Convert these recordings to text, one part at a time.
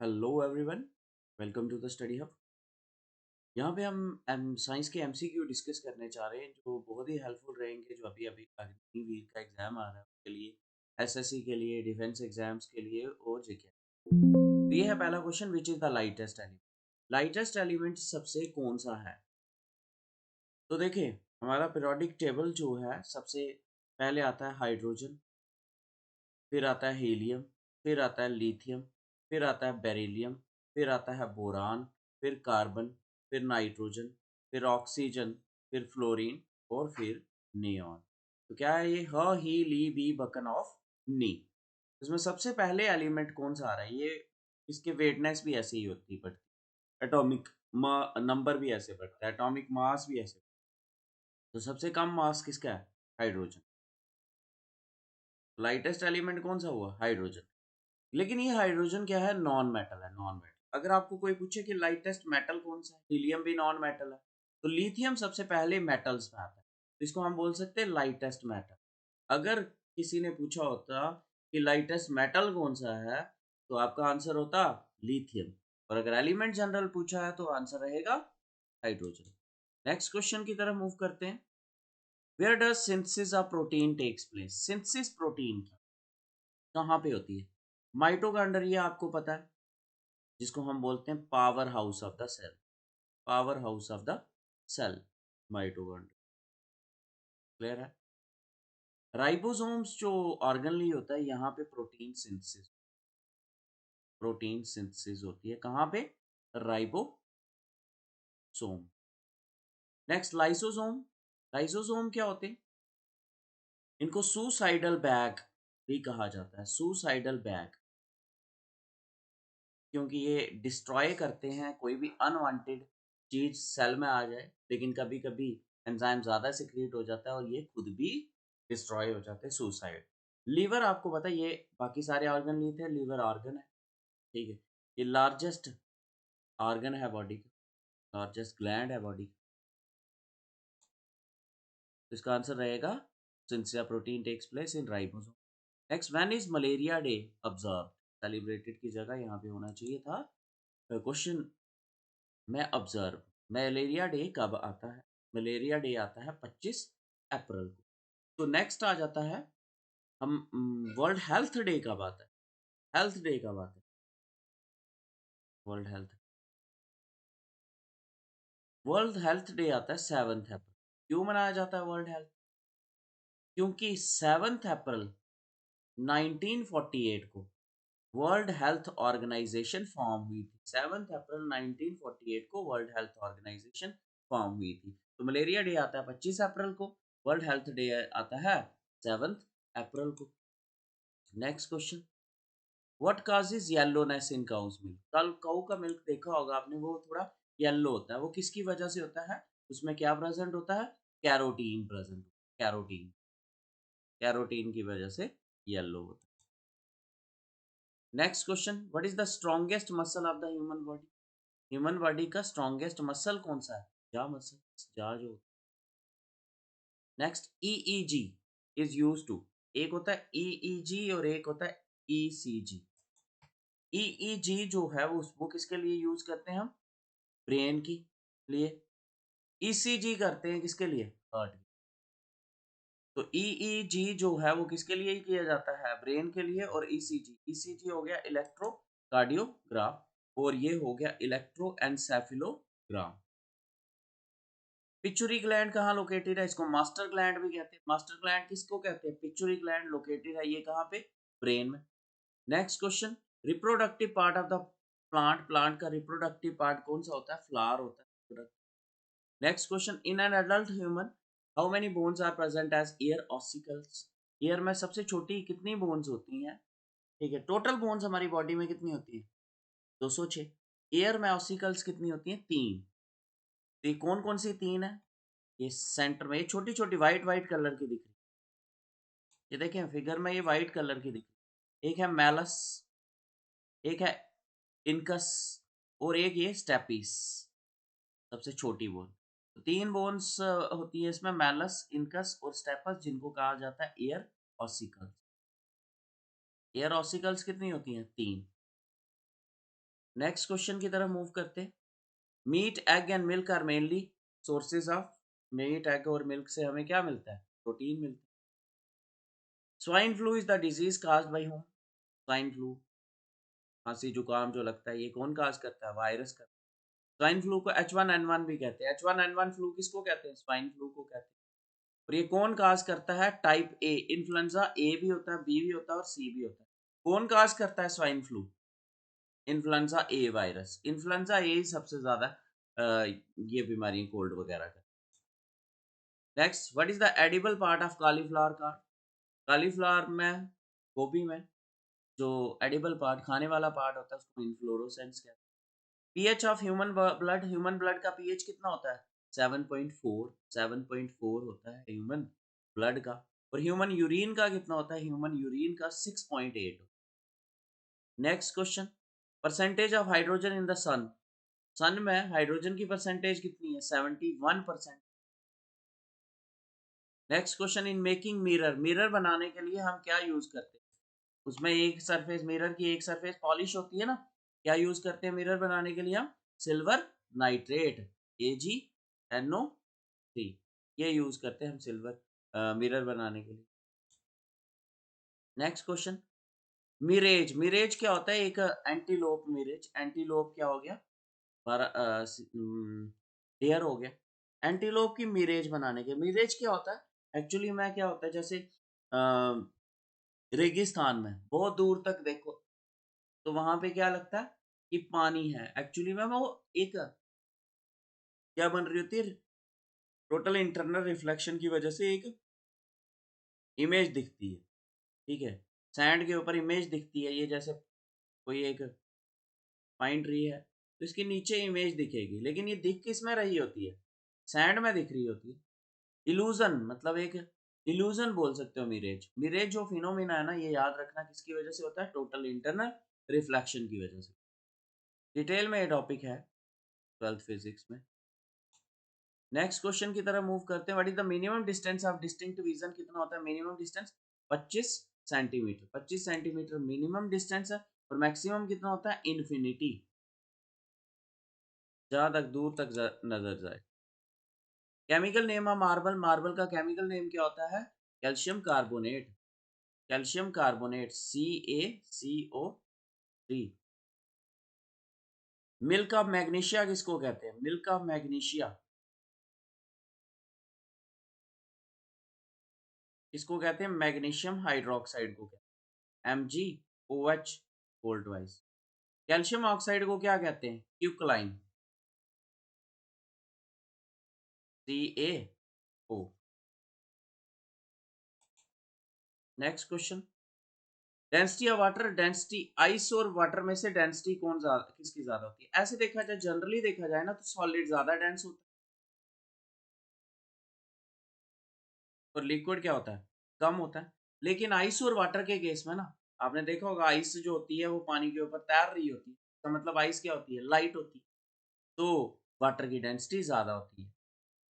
Hello everyone, welcome to the study hub. यहाँ पे हम साइंस के एमसीक्यू डिस्कस करने जा रहे हैं जो बहुत ही हेल्पफुल रहेंगे। जो अभी अभी अगली वीक का एग्जाम आ रहा है उसके लिए, एसएससी के लिए, डिफेंस एग्जाम्स के लिए और जीके। तो ये है पहला question, which is the lightest element. Lightest element सबसे कौन सा है? तो देखिए, हमारा पीरियोडिक टेबल जो है सबसे पहले आता है हाइड्रोजन, फिर आता है हीलियम, फिर आता है लिथियम, फिर आता है बेरिलियम, फिर आता है बोरान, फिर कार्बन, फिर नाइट्रोजन, फिर ऑक्सीजन, फिर फ्लोरीन और फिर नियॉन। तो क्या है ये? ह ही ली बी बकन ऑफ नी। इसमें सबसे पहले एलिमेंट कौन सा आ रहा है? ये इसके वेटनेस भी ऐसे ही होती बढ़ती, एटॉमिक नंबर भी ऐसे बढ़ता है, एटॉमिक मास भी ऐसे। तो सबसे कम मास किसका है? हाइड्रोजन। लाइटेस्ट एलिमेंट कौन सा हुआ? हाइड्रोजन। लेकिन ये हाइड्रोजन क्या है? नॉन मेटल है, नॉन मेटल। अगर आपको कोई पूछे कि लाइटेस्ट मेटल कौन सा है, हीलियम भी नॉन मेटल है, तो लिथियम सबसे पहले मेटल्स में आता है, तो इसको हम बोल सकते हैं लाइटेस्ट मेटल। अगर किसी ने पूछा होता कि लाइटेस्ट मेटल कौन सा है, तो आपका आंसर होता लिथियम। और अगर एलिमेंट जनरल पूछा है तो आंसर रहेगा हाइड्रोजन। नेक्स्ट क्वेश्चन की तरफ मूव करते हैं। Where does synthesis of protein takes place? Synthesis protein की कहाँ पे होती है? माइटोकॉन्ड्रिया आपको पता है, जिसको हम बोलते हैं power house of the cell. Power house of the cell, mitochondria. Clear है? राइबोसोम्स जो ऑर्गनली होता है, यहाँ पे प्रोटीन सिंथेसिस, प्रोटीन सिंथेसिस होती है कहाँ पे? राइबोसोम। Next lysosome. लाइसोसोम क्या होते हैं? इनको सुसाइडल बैग भी कहा जाता है, सुसाइडल बैग, क्योंकि ये डिस्ट्रॉय करते हैं कोई भी अनवांटेड चीज सेल में आ जाए। लेकिन कभी कभी एंजाइम ज्यादा सिक्रिएट हो जाता है और ये खुद भी डिस्ट्रॉय हो जाते हैं, सुसाइड। लीवर आपको पता है, ये बाकी सारे ऑर्गन लिए थे, लीवर ऑर्गन है, ठीक है। ये लार्जेस्ट ऑर्गन है बॉडी का, लार्जेस्ट ग्लैंड है बॉडी का। तो इसका आंसर रहेगा synthesis protein takes place in ribosome. Next, when is malaria day observe? Celebrated की जगह यहाँ पे होना चाहिए था क्वेश्चन में ऑब्जर्व। मलेरिया डे कब आता है? मलेरिया डे आता है 25 अप्रैल को। तो नेक्स्ट आ जाता है हम वर्ल्ड हेल्थ डे कब आता है? हेल्थ डे कब आता है? World health, world health day आता है 7 अप्रैल। क्यों मनाया जाता है वर्ल्ड हेल्थ? क्योंकि 7 अप्रैल 1948 को वर्ल्ड हेल्थ ऑर्गेनाइजेशन फॉर्म हुई थी। 7 अप्रैल 1948 को वर्ल्ड हेल्थ ऑर्गेनाइजेशन फॉर्म हुई थी। तो मलेरिया डे आता है 25 अप्रैल को, वर्ल्ड हेल्थ डे आता है 7 अप्रैल को। Next question, what causes yellowness in cows milk? कल काऊ का मिल्क देखा होगा आपने, वो थोड़ा येलो होता है, वो किसकी वजह से होता है? उसमें क्या प्रेजेंट होता है? Carotene present. कैरोटीन, कैरोटीन की वजह से येलो होता है। Next question, what is the strongest muscle of the human body? Human body का स्ट्रॉन्गेस्ट मसल कौन सा है? जा मसल, जा जो। Next, EEG is use to. एक होता है ईईजी और एक होता है ईसीजी। ईईजी जो है वो किसके लिए यूज करते हैं हम? ब्रेन की लिए। ईसीजी करते हैं किसके लिए? हार्ट। तो ईईजी जो है वो किसके लिए किया जाता है? ब्रेन के लिए। और ईसीजी, ईसीजी हो गया इलेक्ट्रोकार्डियोग्राफ और ये हो गया इलेक्ट्रोएन्सेफेलोग्राम। पिचुरी ग्लैंड कहाँ लोकेटेड है? इसको मास्टर ग्लैंड भी कहते हैं। मास्टर ग्लैंड किसको कहते हैं? पिचुरी ग्लैंड लोकेटेड है ये कहाँ पे? ब्रेन में। Next question, reproductive part of the plant. Plant का रिप्रोडक्टिव पार्ट कौन सा होता है? फ्लावर होता है। Next question, in an adult human how many bones are present as ear ossicles? Ear में सबसे छोटी कितनी बोन्स होती हैं? ठीक है, टोटल बोन्स हमारी बॉडी में कितनी होती है? 206। ईयर में ऑसिकल्स कितनी होती हैं? 3। तो ये कौन कौन सी 3 है? ये सेंटर में ये छोटी छोटी व्हाइट व्हाइट कलर की दिख रही है, ये देखें फिगर में, ये व्हाइट कलर की दिख रही है। एक है मैलस, एक है इनकस और एक ये स्टेपिस, सबसे छोटी बोन। तो 3 बोन्स होती है इसमें, मैलस, इनकस और स्टेपस, जिनको कहा जाता है एयर ऑसिकल्स। एयर ऑसिकल्स कितनी होती हैं? 3। नेक्स्ट क्वेश्चन की तरफ मूव करते हैं। Meat, egg and milk are mainly sources of. Meat, egg और मिल्क से हमें क्या मिलता है? प्रोटीन मिलता है। Swine flu is the disease caused by whom? Swine flu, खांसी जुकाम जो लगता है, ये कौन काज करता है? वायरस का। स्वाइन फ्लू को H1N1 भी कहते हैं। H1N1 फ्लू किसको कहते हैं? स्वाइन फ्लू को कहते हैं। और ये कौन काज करता है? Type A influenza. ए भी होता है, बी भी होता है और सी भी होता है। कौन काज करता है swine flu? Influenza A virus. Influenza A ही सबसे ज्यादा ये बीमारी कोल्ड वगैरह का। Next, what is the edible part of cauliflower का? कॉलीफ्लावर में, गोभी में जो एडिबल पार्ट, खाने वाला पार्ट होता है, उसको इन्फ्लोरोसेंस कहते हैं। PH of human blood, human blood का पीएच कितना होता है? 7.4। 7.4 होता है ह्यूमन ब्लड का। और ह्यूमन यूरिन का कितना होता है? ह्यूमन यूरिन का 6.8। Next question, percentage of hydrogen in the sun. Sun में हाइड्रोजन की परसेंटेज कितनी है? 71%। Next question, in making mirror, mirror बनाने के लिए हम क्या यूज करते हैं? उसमें एक सरफेस, मिरर की एक सरफेस पॉलिश होती है ना। क्या यूज करते हैं मिरर बनाने के लिए हम? सिल्वर नाइट्रेट, AgNO3, ये यूज करते हैं हम सिल्वर मिरर बनाने के लिए। नेक्स्ट क्वेश्चन, मिरेज, मिरेज क्या होता है? एक एंटीलोप मिरेज, एंटीलोप क्या हो गया? डेयर हो गया। एंटीलोप की मिरेज बनाने के, मिरेज क्या होता है एक्चुअली में? क्या होता है जैसे रेगिस्तान में बहुत दूर तक देखो तो वहां पे क्या लगता है कि पानी है, एक्चुअली में वो एक क्या बन रही होती है? टोटल इंटरनल रिफ्लेक्शन की वजह से एक इमेज दिखती है। ठीक है, सैंड के ऊपर इमेज दिखती है, ये जैसे कोई एक पाइन ट्री है तो इसके नीचे इमेज दिखेगी, लेकिन ये दिख किस में रही होती है? सैंड में दिख रही होती है। इल्यूजन, मतलब एक इल्यूजन बोल सकते हो मिरेज। मिरेज जो फिनोमिना है ना, ये याद रखना किसकी वजह से होता है? टोटल इंटरनल रिफ्लेक्शन की वजह से। डिटेल में ये टॉपिक है 12th फिजिक्स में। नेक्स्ट क्वेश्चन की तरफ मूव करते हैं। What is the minimum distance of distinct vision? कितना होता है minimum distance? 25 centimetre. 25 centimetre minimum distance है। और मैक्सिमम कितना होता है? इन्फिनिटी, जहां तक दूर तक नजर जाए। Chemical name of marble, marble का केमिकल नेम क्या होता है? Calcium carbonate, calcium carbonate, CaCO3। Milk of magnesia किसको कहते हैं? मिल्क ऑफ मैग्नीशिया किसको कहते हैं? मैग्नीशियम हाइड्रोक्साइड को कहते हैं, MgOH volt wise. Calcium oxide को क्या कहते हैं? क्यूकलाइन, CaO। Next question, density of water, density ice और वाटर में से डेंसिटी कौन ज्यादा, किसकी ज्यादा होती है? ऐसे देखा जाए, जनरली देखा जाए ना, तो सॉलिड ज्यादा डेंस होता है और लिक्विड क्या होता है? कम होता है। लेकिन आइस और वाटर के केस में ना, आपने देखा होगा आइस जो होती है वो पानी के ऊपर तैर रही होती है, तो मतलब आइस क्या होती है? लाइट होती है। तो वाटर की डेंसिटी ज्यादा होती है।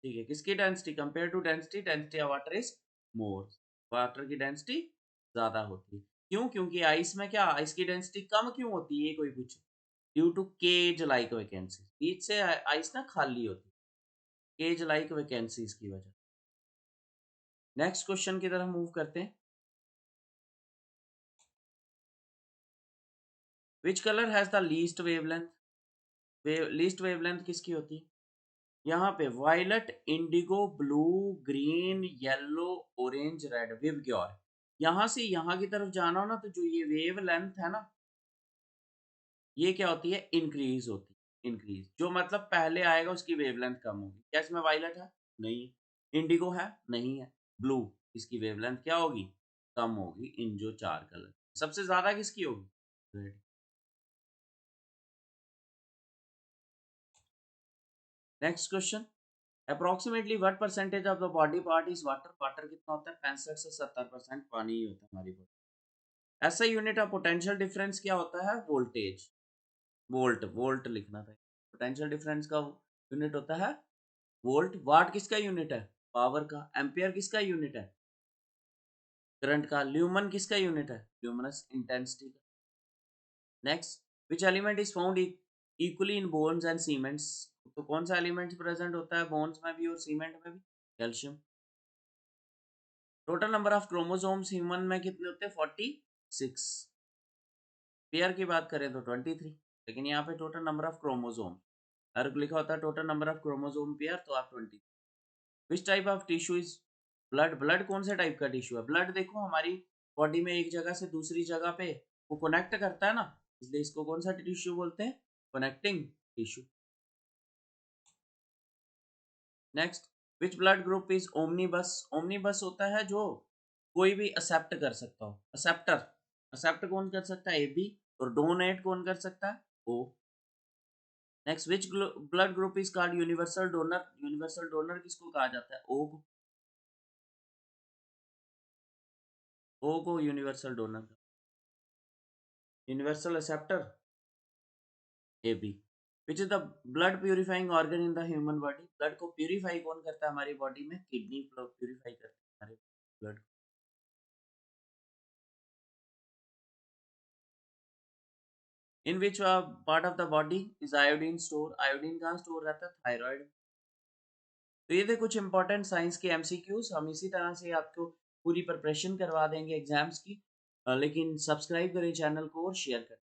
ठीक है, किसकी density compare to density? Density of water is more, water की डेंसिटी ज्यादा होती है। क्यों? क्योंकि आइस में क्या, आइस की डेंसिटी कम क्यों होती है? ये कोई पूछे। Due to cage like vacancy, बीच से आइस ना खाली होती है, केज लाइक वैकेंसीज की वजह। नेक्स्ट क्वेश्चन की तरफ मूव करते हैं। Which colour has the least wavelength? Least wavelength किसकी होती है? यहाँ पे violet, indigo, blue, green, yellow, orange, red, विवग्योर। यहाँ से यहाँ की तरफ जाना हो ना, तो जो ये वेव लेंथ है ना, ये क्या होती है? इंक्रीज होती है। इंक्रीज जो मतलब पहले आएगा उसकी वेवलेंथ कम होगी। क्या इसमें वायलट है? नहीं है। इंडिगो है? नहीं है। ब्लू, इसकी वेवलेंथ क्या होगी? कम होगी। इन जो चार कलर सबसे ज्यादा किसकी होगी? Red. Next question, approximately what percentage of the body part is water? Water कितना होता है? 65 से 70% पानी ही होता है हमारी बॉडी। ऐसा यूनिट ऑफ पोटेंशियल डिफरेंस क्या होता है? वोल्टेज, वोल्ट, वोल्ट लिखना था। पोटेंशियल डिफरेंस का यूनिट होता है वोल्ट। वाट किसका यूनिट है? पावर का। एम्पियर किसका यूनिट है? करंट का। ल्यूमन किसका यूनिट है? ल्यूमिनस इंटेंसिटी का। Next, which element is found equally in bones and cements. तो कौन सा एलिमेंट प्रेजेंट होता है बोन्स में भी और सीमेंट में भी? Calcium. Total number of chromosomes human में कितने होते हैं? 46। पेयर की बात करें तो 23, लेकिन यहाँ पे टोटल नंबर ऑफ क्रोमोसोम अगर लिखा होता है total number of chromosome pair तो आप 20। Which type of tissue is blood? Blood कौन से टाइप का टिश्यू है? ब्लड देखो हमारी बॉडी में एक जगह से दूसरी जगह पे वो कनेक्ट करता है ना, इसलिए इसको कौन सा टिश्यू बोलते हैं? Connecting tissue. Next, which blood group is omnibus? Omnibus होता है जो कोई भी एक्सेप्ट कर सकता हो, एक्सेप्टर। एक्सेप्ट कौन कर सकता है? A B. और डोनेट कौन कर सकता है? O. Next, which blood group is called universal donor? Universal donor किसको कहा जाता है? ओ को। ओ को universal donor. Universal acceptor A B. Which is the blood purifying organ in the human body? Blood को प्यूरिफाई कौन करता है हमारी बॉडी में? किडनी प्यूरिफाई करती है हमारे blood. In which part of the body is iodine store? Iodine कहाँ स्टोर रहता है? थायराइड। तो ये थे कुछ इंपॉर्टेंट साइंस के एमसीक्यूज। हम इसी तरह से आपको पूरी प्रिपरेशन करवा देंगे एग्जाम्स की। लेकिन सब्सक्राइब करें चैनल को और शेयर करें।